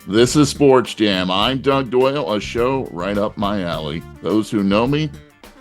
This is Sports Jam. I'm Doug Doyle, a show right up my alley. Those who know me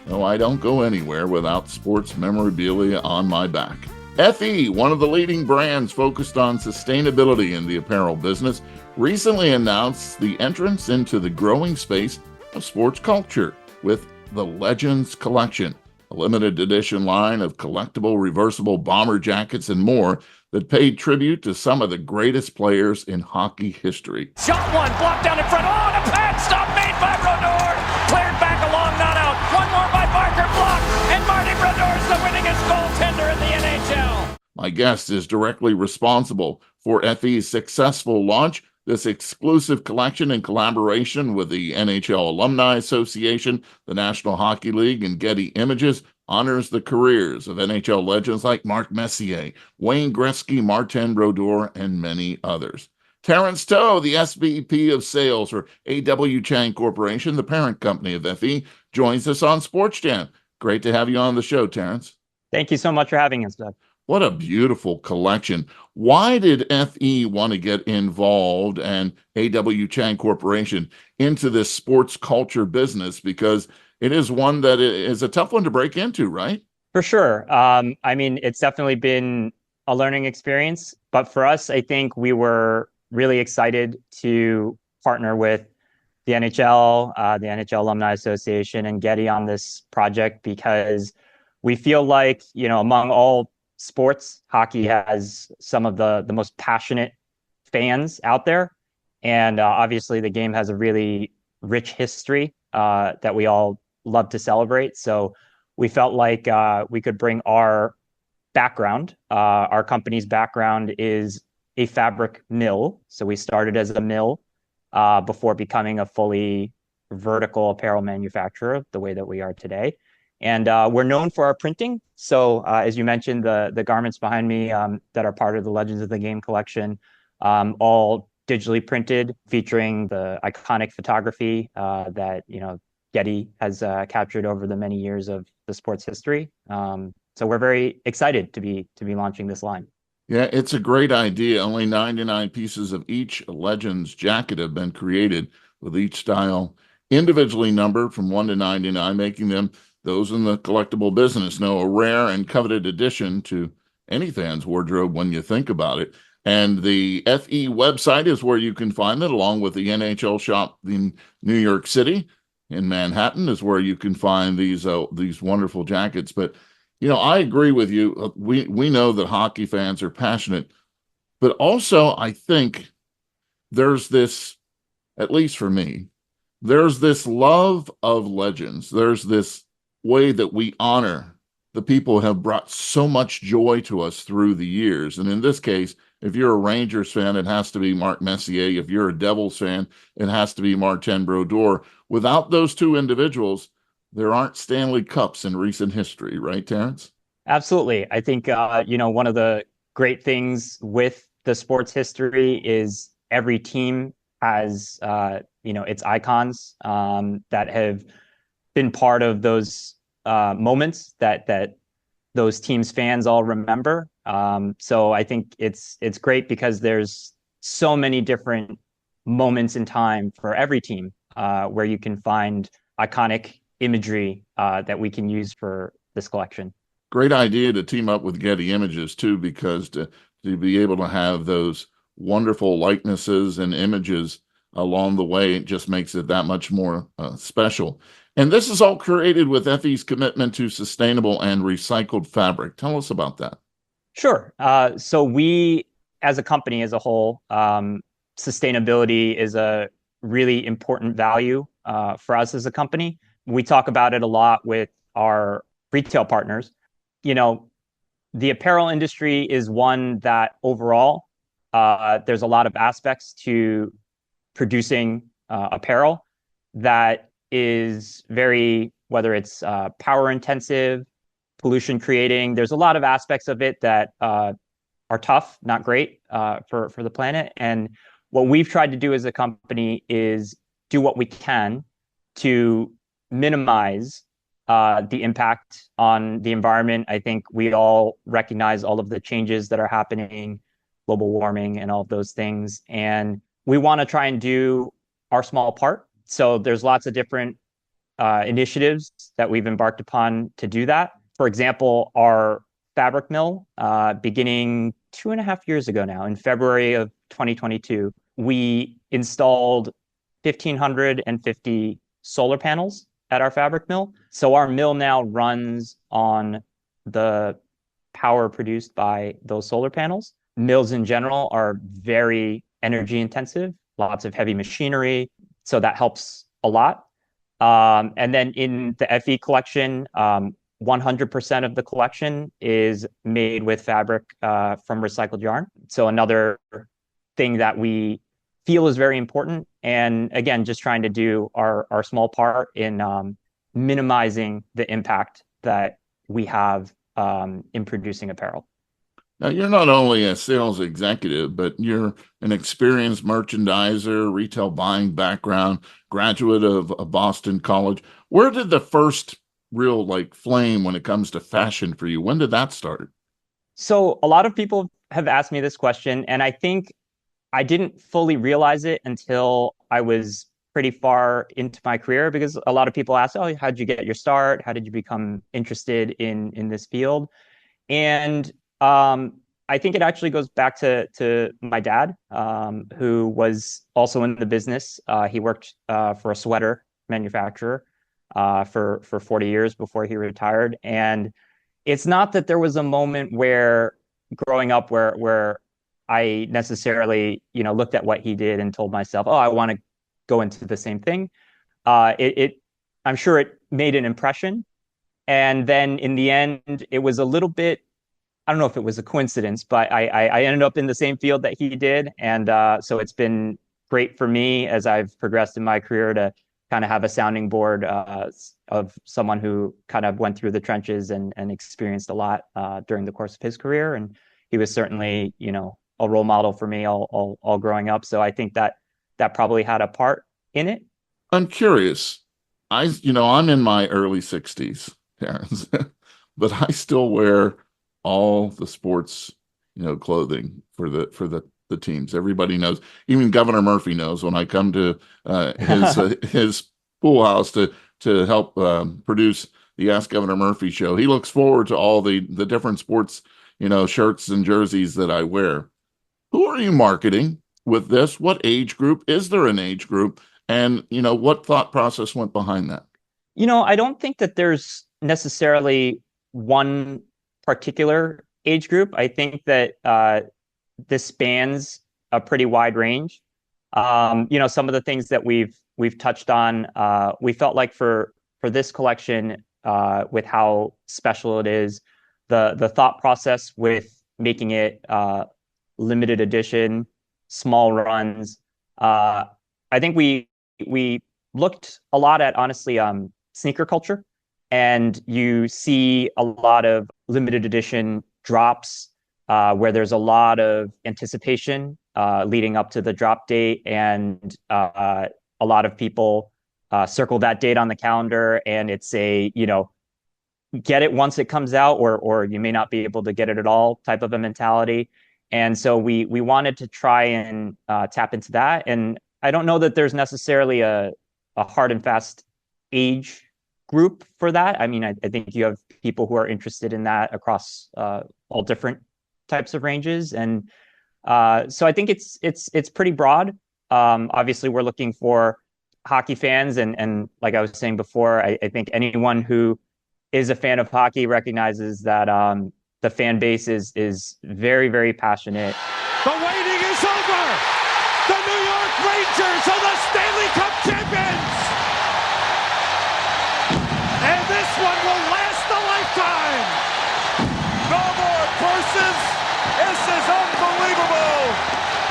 know I don't go anywhere without sports memorabilia on my back. FE, one of the leading brands focused on sustainability in the apparel business, recently announced the entrance into the growing space of sports culture with the Legends Collection, a limited edition line of collectible reversible bomber jackets and more that paid tribute to some of the greatest players in hockey history. Shot one, blocked down in front. Oh, and a pad stop made by Brodeur. Cleared back along, not out. One more by Barker, blocked. And Marty Brodeur's the winningest goaltender in the NHL. My guest is directly responsible for FE's successful launch. This exclusive collection, in collaboration with the NHL Alumni Association, the National Hockey League, and Getty Images, honors the careers of NHL legends like Mark Messier, Wayne Gretzky, Martin Brodeur, and many others. Terence To, the SVP of Sales for Chang Corporation, the parent company of FE, joins us on SportsJam. Great to have you on the show, Terence. Thank you so much for having us, Doug. What a beautiful collection. Why did FE want to get involved and Chang Corporation into this sports culture business? Because it is one that is a tough one to break into, right? For sure. It's definitely been a learning experience. But for us, I think we were really excited to partner with the NHL, the NHL Alumni Association, and Getty on this project because we feel like, among all sports, hockey has some of the most passionate fans out there. And obviously the game has a really rich history that we all love to celebrate. So we felt like we could bring our background. Our company's background is a fabric mill. So we started as a mill before becoming a fully vertical apparel manufacturer the way that we are today. And we're known for our printing. So as you mentioned, the garments behind me that are part of the Legends of the Game collection, all digitally printed, featuring the iconic photography that Getty has captured over the many years of the sports history. So we're very excited to be launching this line. Yeah, it's a great idea. Only 99 pieces of each Legends jacket have been created, with each style individually numbered from 1 to 99, making them, those in the collectible business know, a rare and coveted addition to any fan's wardrobe when you think about it. And the FE website is where you can find it, along with the NHL shop in New York City. In Manhattan is where you can find these wonderful jackets. But, I agree with you. We know that hockey fans are passionate, but also I think there's this, at least for me, there's this love of legends. There's this way that we honor the people who have brought so much joy to us through the years. And in this case, if you're a Rangers fan, it has to be Mark Messier. If you're a Devils fan, it has to be Martin Brodeur. Without those two individuals, there aren't Stanley Cups in recent history, right, Terence? Absolutely. I think, one of the great things with the sports history is every team has, its icons that have been part of those moments that those teams' fans all remember. So I think it's great because there's so many different moments in time for every team where you can find iconic imagery that we can use for this collection. Great idea to team up with Getty Images too, because to be able to have those wonderful likenesses and images along the way, it just makes it that much more special. And this is all created with FE's commitment to sustainable and recycled fabric. Tell us about that. Sure. So we, as a company as a whole, sustainability is a really important value for us as a company. We talk about it a lot with our retail partners. The apparel industry is one that overall, there's a lot of aspects to producing apparel that is very, whether it's power intensive, pollution creating, there's a lot of aspects of it that are tough, not great for the planet. And what we've tried to do as a company is do what we can to minimize the impact on the environment. I think we all recognize all of the changes that are happening, global warming and all of those things. And we want to try and do our small part. So there's lots of different initiatives that we've embarked upon to do that. For example, our fabric mill, beginning 2.5 years ago now, in February of 2022, we installed 1,550 solar panels at our fabric mill. So our mill now runs on the power produced by those solar panels. Mills in general are very energy intensive, lots of heavy machinery. So that helps a lot. And then in the FE collection, 100% of the collection is made with fabric from recycled yarn. So another thing that we feel is very important. And again, just trying to do our small part in minimizing the impact that we have in producing apparel. Now, you're not only a sales executive, but you're an experienced merchandiser, retail buying background, graduate of Boston College. Where did the first real flame when it comes to fashion for you? When did that start? So a lot of people have asked me this question, and I think I didn't fully realize it until I was pretty far into my career, because a lot of people ask, oh, how did you get your start? How did you become interested in this field? And I think it actually goes back to my dad, who was also in the business. He worked for a sweater manufacturer for 40 years before he retired. And it's not that there was a moment where growing up where I necessarily, looked at what he did and told myself, oh, I want to go into the same thing. I'm sure it made an impression. And then in the end, it was a little bit, I don't know if it was a coincidence, but I ended up in the same field that he did. And so it's been great for me as I've progressed in my career to kind of have a sounding board of someone who kind of went through the trenches and experienced a lot during the course of his career. And he was certainly, a role model for me all growing up. So I think that probably had a part in it. I'm curious. I'm in my early 60s, Terrence, but I still wear all the sports, clothing for the teams. Everybody knows. Even Governor Murphy knows when I come to his pool house to help produce the Ask Governor Murphy show. He looks forward to all the different sports, shirts and jerseys that I wear. Who are you marketing with this? What age group? Is there an age group? And, what thought process went behind that? I don't think that there's necessarily one particular age group. I think that this spans a pretty wide range. Some of the things that we've touched on, we felt like for this collection, with how special it is, the thought process with making it limited edition, small runs. I think we looked a lot at, honestly, sneaker culture, and you see a lot of limited edition drops where there's a lot of anticipation leading up to the drop date, and a lot of people circle that date on the calendar, and it's get it once it comes out, or you may not be able to get it at all type of a mentality. And so we wanted to try and tap into that. And I don't know that there's necessarily a hard and fast age group for that. I mean, I think you have people who are interested in that across all different types of ranges. And so I think it's pretty broad. Obviously, we're looking for hockey fans. And like I was saying before, I think anyone who is a fan of hockey recognizes that the fan base is very, very passionate. The waiting is over. The New York Rangers are the Stanley Cup champions. And this one will last a lifetime. No more purses. This is unbelievable.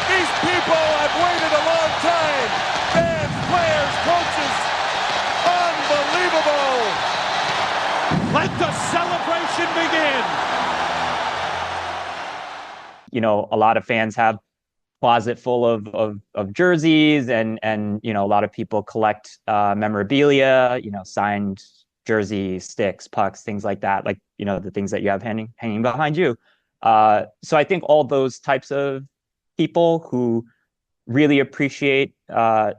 These people have waited a long time. Fans, players, coaches. Unbelievable. Let the celebration begin. A lot of fans have closet full of jerseys, and a lot of people collect memorabilia, signed jerseys, sticks, pucks, things like that, the things that you have hanging behind you. So I think all those types of people who really appreciate the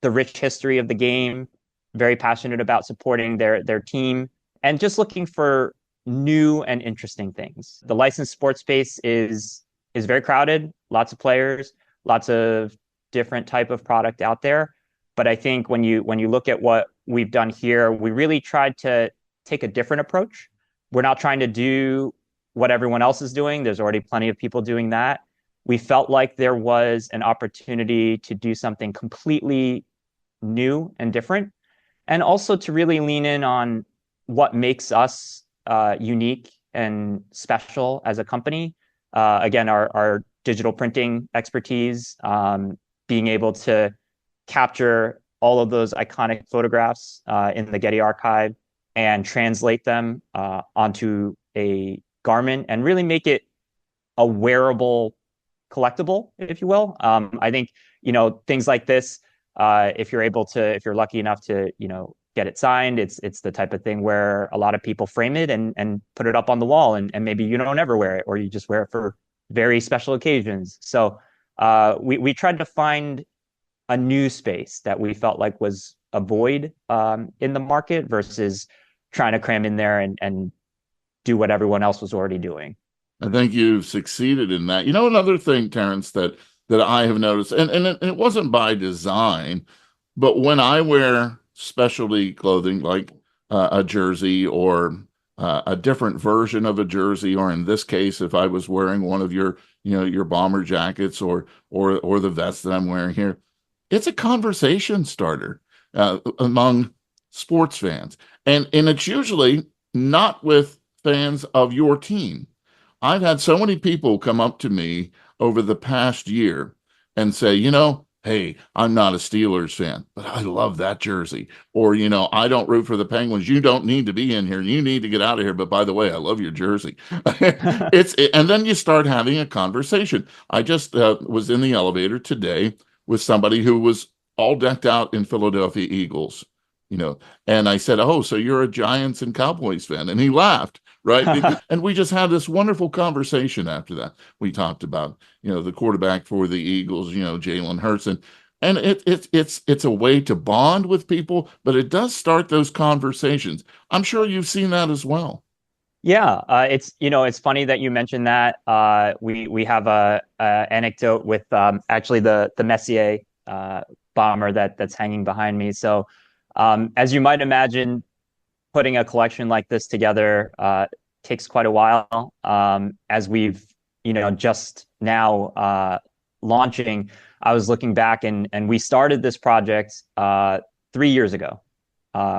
rich history of the game, very passionate about supporting their team, and just looking for new and interesting things. The licensed sports space is very crowded, lots of players, lots of different type of product out there. But I think when you look at what we've done here, we really tried to take a different approach. We're not trying to do what everyone else is doing. There's already plenty of people doing that. We felt like there was an opportunity to do something completely new and different, and also to really lean in on what makes us unique and special as a company. Again, our digital printing expertise, being able to capture all of those iconic photographs in the Getty archive and translate them onto a garment and really make it a wearable collectible, if you will. I think, things like this, if you're lucky enough to, get it signed, it's the type of thing where a lot of people frame it and put it up on the wall, and maybe you don't ever wear it, or you just wear it for very special occasions. So we tried to find a new space that we felt like was a void in the market versus trying to cram in there and do what everyone else was already doing. I think you've succeeded in that. Another thing, Terence, that I have noticed, and it wasn't by design, but when I wear specialty clothing like a jersey or a different version of a jersey, or in this case, if I was wearing one of your bomber jackets or the vest that I'm wearing here, it's a conversation starter among sports fans, and it's usually not with fans of your team. I've had so many people come up to me over the past year and say, hey, I'm not a Steelers fan, but I love that jersey. Or, I don't root for the Penguins. You don't need to be in here. You need to get out of here. But by the way, I love your jersey. And then you start having a conversation. I just was in the elevator today with somebody who was all decked out in Philadelphia Eagles, and I said, oh, so you're a Giants and Cowboys fan? And he laughed, right? And we just had this wonderful conversation after that. We talked about, the quarterback for the Eagles, Jalen Hurts. And it's a way to bond with people, but it does start those conversations. I'm sure you've seen that as well. Yeah, it's funny that you mentioned that. We have a anecdote with actually the Messier bomber that's hanging behind me. So as you might imagine, putting a collection like this together takes quite a while. As we've, just now launching, I was looking back, and we started this project 3 years ago,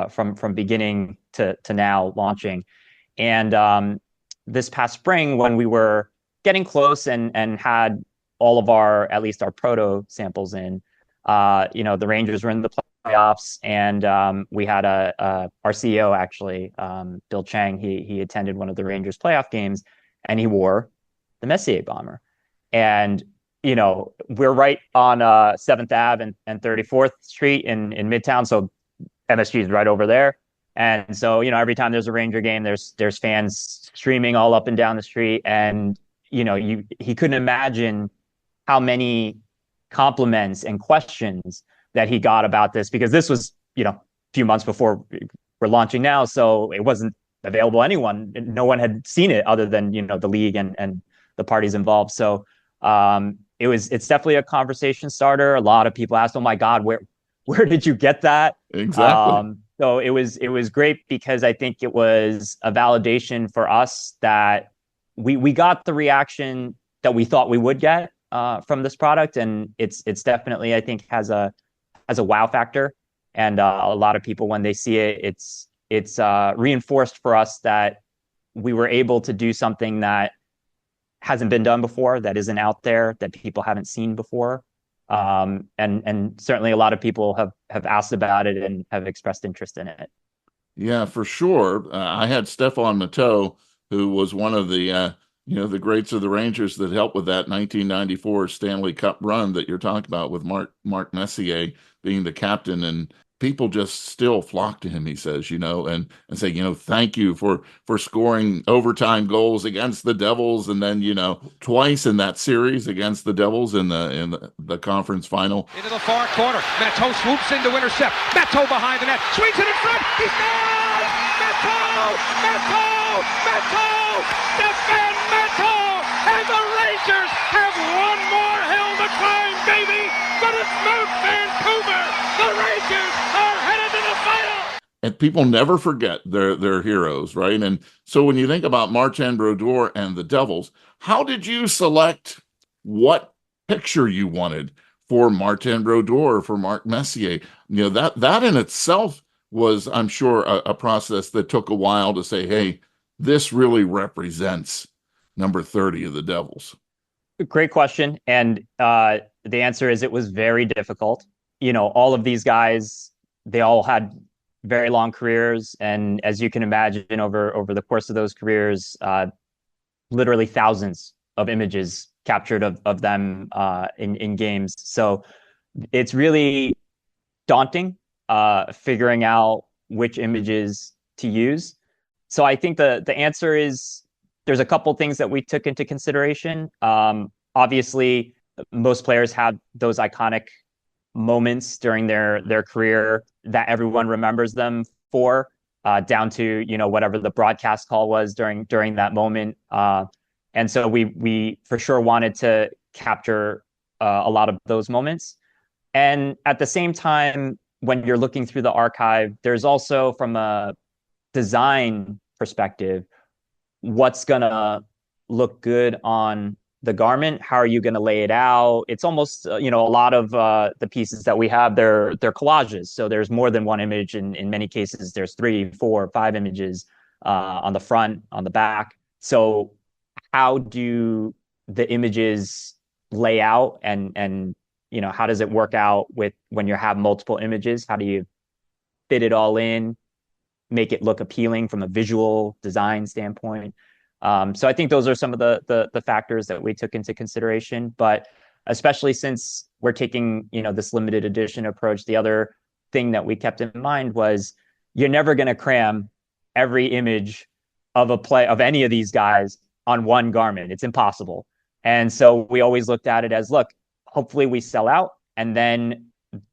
from beginning to now launching. And this past spring, when we were getting close and had all of at least our proto samples in, the Rangers were in the playoffs, and we had our CEO actually, Bill Chang. He attended one of the Rangers playoff games, and he wore the Messier bomber. And we're right on 7th Ave and 34th Street in Midtown, so MSG is right over there. And so, every time there's a Ranger game, there's fans streaming all up and down the street, and he couldn't imagine how many compliments and questions that he got about this, because this was, a few months before we're launching now. So it wasn't available to anyone. No one had seen it other than, the league and the parties involved. So it's definitely a conversation starter. A lot of people asked, oh my God, where did you get that? Exactly. So it was great, because I think it was a validation for us that we got the reaction that we thought we would get from this product, and it's definitely, I think, has a wow factor, and a lot of people, when they see it, it's reinforced for us that we were able to do something that hasn't been done before, that isn't out there, that people haven't seen before. And certainly a lot of people have asked about it and have expressed interest in it. Yeah, for sure. I had Stefan Matteau, who was one of the The greats of the Rangers that helped with that 1994 Stanley Cup run that you're talking about with Mark Messier being the captain, and people just still flock to him, he says, and say, thank you for scoring overtime goals against the Devils, and then, twice in that series against the Devils in the conference final. Into the far corner. Matteau swoops in to intercept. Matteau behind the net. Swings it in front. He scores! Matteau! Matteau! Matteau! Stefan Matteau! And the Rangers have one more hill to climb, baby! But it's Mount Vancouver! The Rangers are headed to the final! And people never forget their heroes, right? And so when you think about Martin Brodeur and the Devils, how did you select what picture you wanted for Martin Brodeur, for Mark Messier? That in itself was, I'm sure, a process that took a while to say, hey, this really represents number 30 of the Devils. Great question. And the answer is it was very difficult. All of these guys, they all had very long careers. And as you can imagine, over the course of those careers, literally thousands of images captured of them in games. So it's really daunting figuring out which images to use. So I think the answer is there's a couple things that we took into consideration. Obviously, most players have those iconic moments during their career that everyone remembers them for, down to whatever the broadcast call was during that moment. And so we for sure wanted to capture a lot of those moments. And at the same time, when you're looking through the archive, there's also, from a design perspective, what's gonna look good on the garment. How are you going to lay it out? It's almost, a lot of the pieces that we have, they're collages. So there's more than one image. In many cases, there's 3, 4, 5 images on the front, on the back. So how do the images lay out, and how does it work out with when you have multiple images? How do you fit it all in, make it look appealing from a visual design standpoint? So I think those are some of the factors that we took into consideration. But especially since we're taking this limited edition approach, the other thing that we kept in mind was you're never going to cram every image of any of these guys on one garment. It's impossible. And so we always looked at it as, look, hopefully we sell out, and then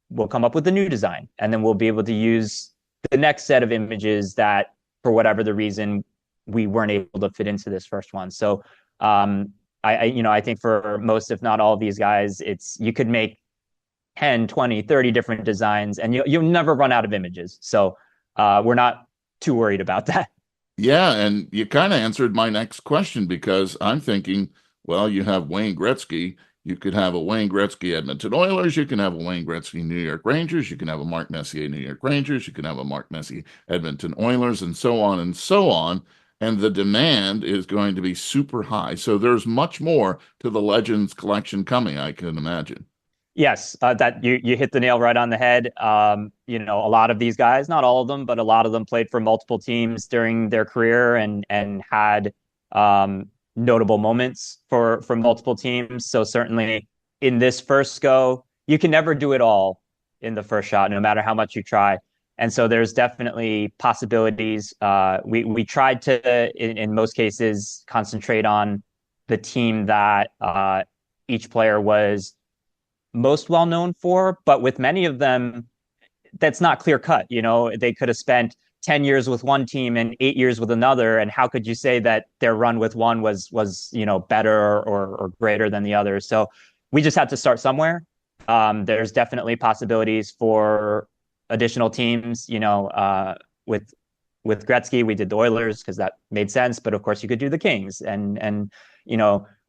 we'll come up with a new design, and then we'll be able to use the next set of images that, for whatever the reason, we weren't able to fit into this first one. So I think for most, if not all of these guys, you could make 10, 20, 30 different designs, and you'll never run out of images. So we're not too worried about that. Yeah, and you kind of answered my next question, because I'm thinking, well, you have Wayne Gretzky. You could have a Wayne Gretzky Edmonton Oilers. You can have a Wayne Gretzky New York Rangers. You can have a Mark Messier New York Rangers. You can have a Mark Messier Edmonton Oilers, and so on and so on. And the demand is going to be super high. So there's much more to the Legends collection coming, I can imagine. Yes, that you hit the nail right on the head. A lot of these guys, not all of them, but a lot of them played for multiple teams during their career and had notable moments for multiple teams. So certainly in this first go, you can never do it all in the first shot, no matter how much you try. And so there's definitely possibilities. We tried to, in most cases, concentrate on the team that each player was most well known for. But with many of them, that's not clear cut. They could have spent 10 years with one team and 8 years with another. And how could you say that their run with one was better or greater than the other? So we just had to start somewhere. There's definitely possibilities for additional teams. With Gretzky, we did the Oilers because that made sense. But of course, you could do the Kings, and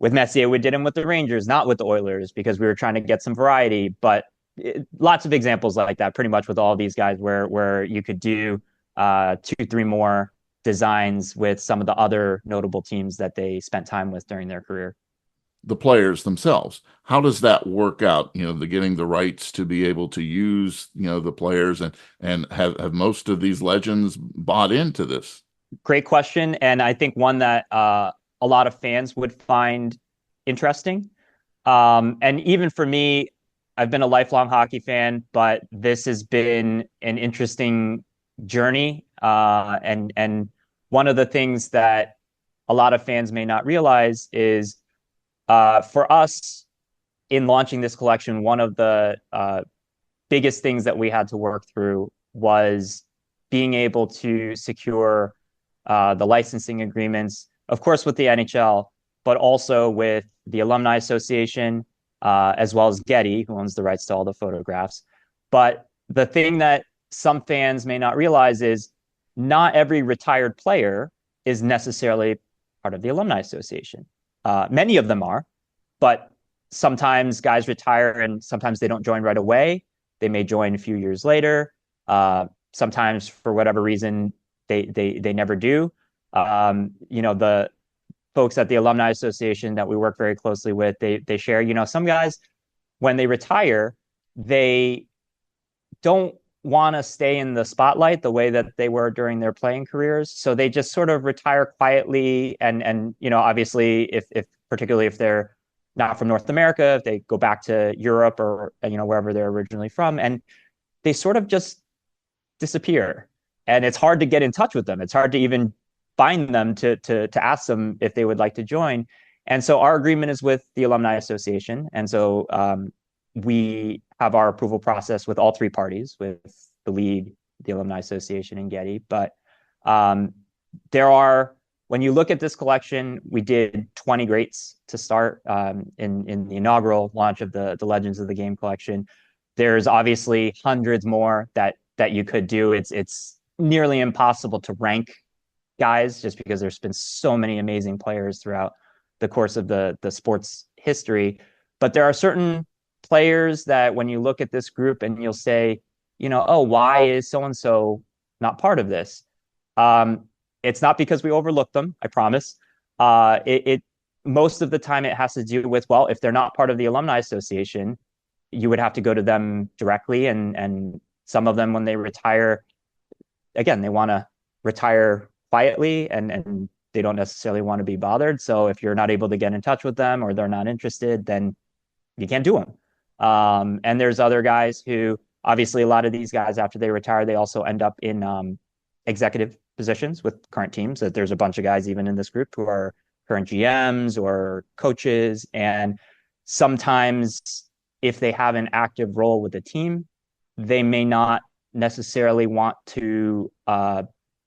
with Messier, we did him with the Rangers, not with the Oilers, because we were trying to get some variety. But lots of examples like that, pretty much with all these guys, where you could do 2, 3 more designs with some of the other notable teams that they spent time with during their career. The players themselves, how does that work out? The getting the rights to be able to use, the players, and have most of these legends bought into this? Great question. And I think one that a lot of fans would find interesting. And even for me, I've been a lifelong hockey fan, but this has been an interesting journey. And one of the things that a lot of fans may not realize is for us in launching this collection, one of the biggest things that we had to work through was being able to secure the licensing agreements, of course, with the NHL, but also with the Alumni Association, as well as Getty, who owns the rights to all the photographs. But the thing that some fans may not realize is not every retired player is necessarily part of the Alumni Association. Many of them are, but sometimes guys retire and sometimes they don't join right away. They may join a few years later. Sometimes, for whatever reason, they never do. The folks at the Alumni Association that we work very closely with, they share, some guys, when they retire, they don't want to stay in the spotlight the way that they were during their playing careers. So they just sort of retire quietly. And obviously, if particularly if they're not from North America, if they go back to Europe or, wherever they're originally from, and they sort of just disappear. And it's hard to get in touch with them. It's hard to even find them to ask them if they would like to join. And so our agreement is with the Alumni Association. And so we have our approval process with all three parties, with the league, the Alumni Association, and Getty. But when you look at this collection, we did 20 greats to start in the inaugural launch of the Legends of the Game collection. There's obviously hundreds more that you could do. It's nearly impossible to rank guys just because there's been so many amazing players throughout the course of the sport's history. But there are certain players that when you look at this group and you'll say, oh, why is so-and-so not part of this? It's not because we overlooked them, I promise. It most of the time it has to do with, well, if they're not part of the Alumni Association, you would have to go to them directly. And some of them, when they retire, again, they want to retire quietly and they don't necessarily want to be bothered. So if you're not able to get in touch with them or they're not interested, then you can't do them. And there's other guys who, obviously, a lot of these guys, after they retire, they also end up in executive positions with current teams. That there's a bunch of guys even in this group who are current GMs or coaches. And sometimes if they have an active role with the team, they may not necessarily want to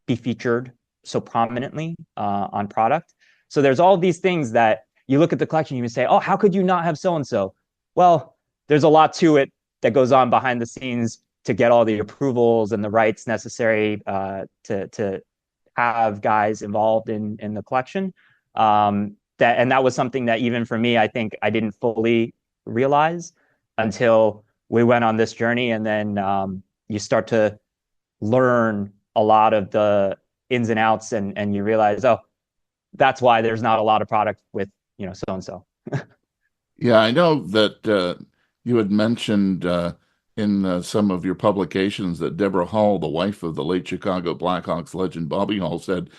be featured so prominently on product. So there's all these things that you look at the collection, you can say, oh, how could you not have so-and-so? Well, there's a lot to it that goes on behind the scenes to get all the approvals and the rights necessary to have guys involved in the collection. That was something that even for me, I think I didn't fully realize until we went on this journey. And then you start to learn a lot of the ins and outs and you realize, oh, that's why there's not a lot of product with, so-and-so. Yeah, I know that you had mentioned in some of your publications that Deborah Hall, the wife of the late Chicago Blackhawks legend Bobby Hall, said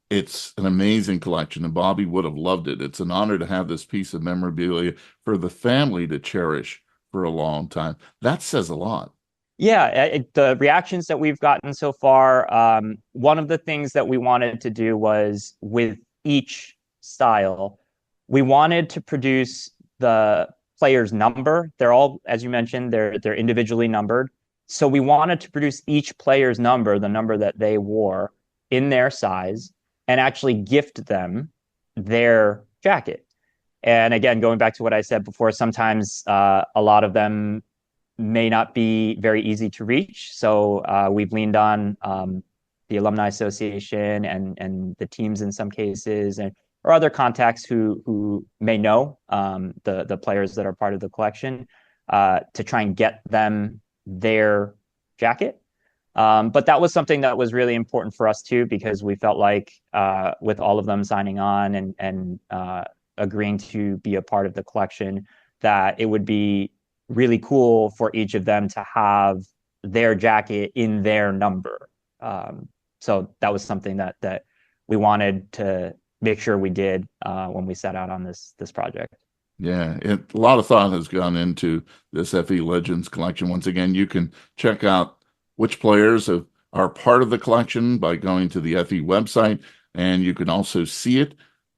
it's an amazing collection and Bobby would have loved it. It's an honor to have this piece of memorabilia for the family to cherish for a long time. That says a lot. Yeah, the reactions that we've gotten so far, one of the things that we wanted to do was with each style, we wanted to produce the player's number. They're all, as you mentioned, they're individually numbered. So we wanted to produce each player's number, the number that they wore, in their size, and actually gift them their jacket. And again, going back to what I said before, sometimes a lot of them may not be very easy to reach. So we've leaned on the Alumni Association and the teams in some cases, or other contacts who may know the players that are part of the collection to try and get them their jacket. But that was something that was really important for us too, because we felt like with all of them signing on and agreeing to be a part of the collection, that it would be really cool for each of them to have their jacket in their number. So that was something that we wanted to make sure we did when we set out on this project. Yeah, a lot of thought has gone into this FE Legends collection. Once again, you can check out which players are part of the collection by going to the FE website, and you can also see it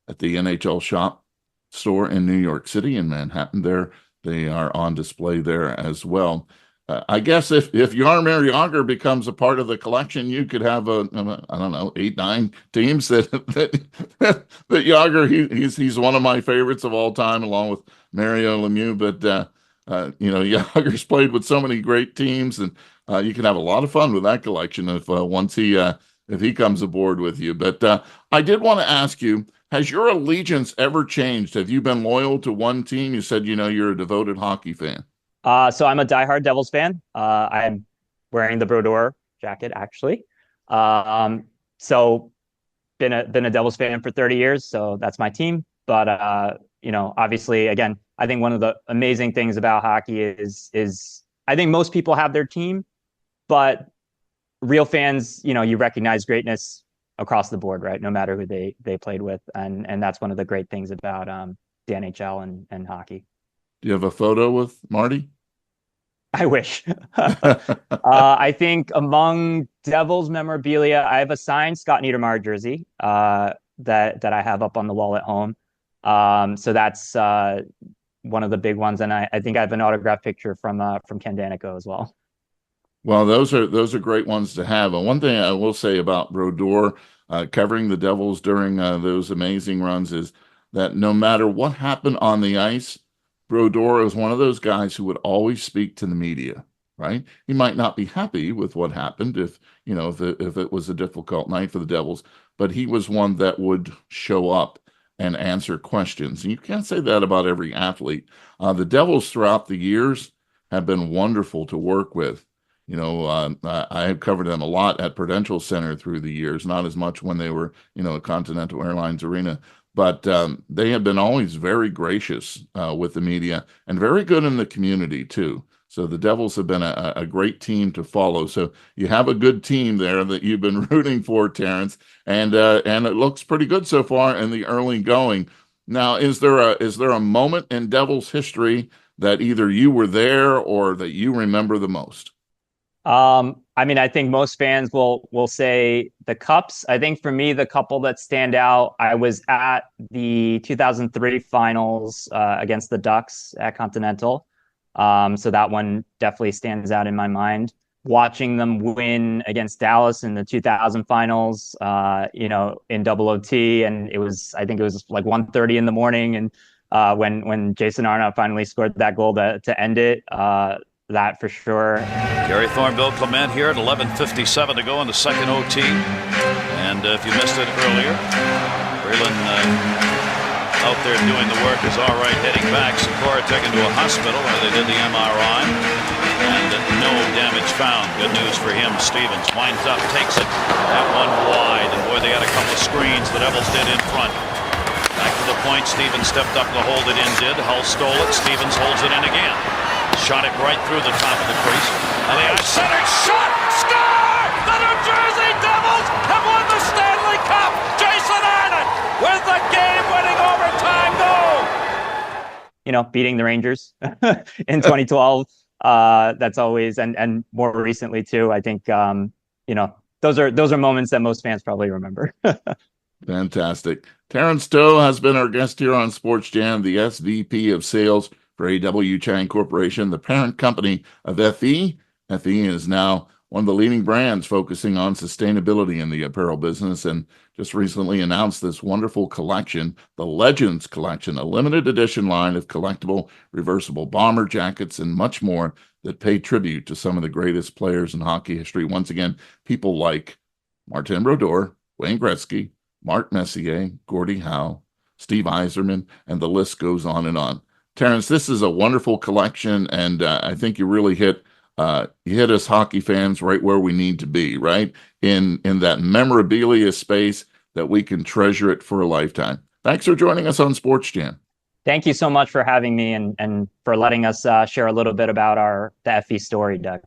at the NHL Shop store in New York City in Manhattan. They are on display there as well. I guess if Jaromir Jagr becomes a part of the collection, you could have I don't know, 8, 9 teams that Jagr, he's one of my favorites of all time, along with Mario Lemieux. But Jagr's played with so many great teams, and you can have a lot of fun with that collection if he comes aboard with you. But I did want to ask you, has your allegiance ever changed? Have you been loyal to one team? You said you're a devoted hockey fan. So I'm a diehard Devils fan. I'm wearing the Brodeur jacket, actually. So been a Devils fan for 30 years, so that's my team. But obviously, again, I think one of the amazing things about hockey is I think most people have their team, but real fans, you recognize greatness across the board, right? No matter who they played with, and that's one of the great things about the NHL and hockey. Do you have a photo with Marty? I wish. I think among Devils memorabilia, I have a signed Scott Niedermayer jersey that I have up on the wall at home. So that's one of the big ones, and I think I have an autographed picture from Ken Danico as well. Well, those are great ones to have. And one thing I will say about Brodeur covering the Devils during those amazing runs is that no matter what happened on the ice, Brodeur is one of those guys who would always speak to the media, right? He might not be happy with what happened if it was a difficult night for the Devils, but he was one that would show up and answer questions. And you can't say that about every athlete. The Devils throughout the years have been wonderful to work with. I have covered them a lot at Prudential Center through the years, not as much when they were, at Continental Airlines Arena. But they have been always very gracious with the media and very good in the community, too. So the Devils have been a great team to follow. So you have a good team there that you've been rooting for, Terence, and it looks pretty good so far in the early going. Now, is there a moment in Devils history that either you were there or that you remember the most? I think most fans will say the Cups. I think for me, the couple that stand out, I was at the 2003 finals against the Ducks at Continental. So that one definitely stands out in my mind. Watching them win against Dallas in the 2000 finals, in double OT, and I think it was like 1:30 in the morning, and when Jason Arnott finally scored that goal to end it. That for sure. Gary Thornbill Clement here at 11:57 to go in the second OT. And if you missed it earlier, Braylon out there doing the work is all right, heading back. Sikora taken to a hospital where they did the MRI. And no damage found. Good news for him. Stevens winds up, takes it. That one wide. And boy, they had a couple of screens the Devils did in front. Back to the point. Stevens stepped up to hold it in, did. Hull stole it. Stevens holds it in again. Shot it right through the top of the crease. And the center shot! Score! The New Jersey Devils have won the Stanley Cup! Jason Arnott with the game-winning overtime goal! Beating the Rangers in 2012. That's always, and more recently too, I think, those are moments that most fans probably remember. Fantastic. Terence To has been our guest here on SportsJam, the SVP of Sales for Chang Corporation, the parent company of FE. FE is now one of the leading brands focusing on sustainability in the apparel business, and just recently announced this wonderful collection, the Legends Collection, a limited edition line of collectible reversible bomber jackets and much more that pay tribute to some of the greatest players in hockey history. Once again, people like Martin Brodeur, Wayne Gretzky, Mark Messier, Gordie Howe, Steve Yzerman, and the list goes on and on. Terence, this is a wonderful collection, and I think you really hit us hockey fans right where we need to be, right? In that memorabilia space that we can treasure it for a lifetime. Thanks for joining us on SportsJam. Thank you so much for having me and for letting us share a little bit about the FE story, Doug.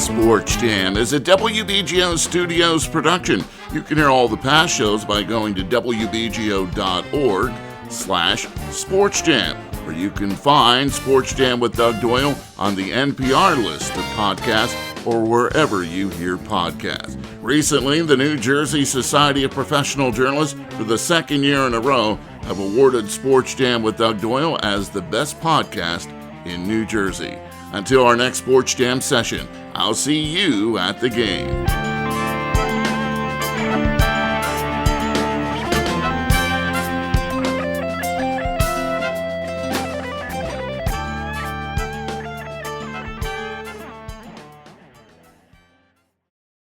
Sports Jam is a WBGO Studios production. You can hear all the past shows by going to wbgo.org/sportsjam, where you can find Sports Jam with Doug Doyle on the NPR list of podcasts or wherever you hear podcasts. Recently, the New Jersey Society of Professional Journalists, for the second year in a row, have awarded Sports Jam with Doug Doyle as the best podcast in New Jersey. Until our next Sports Jam session, I'll see you at the game.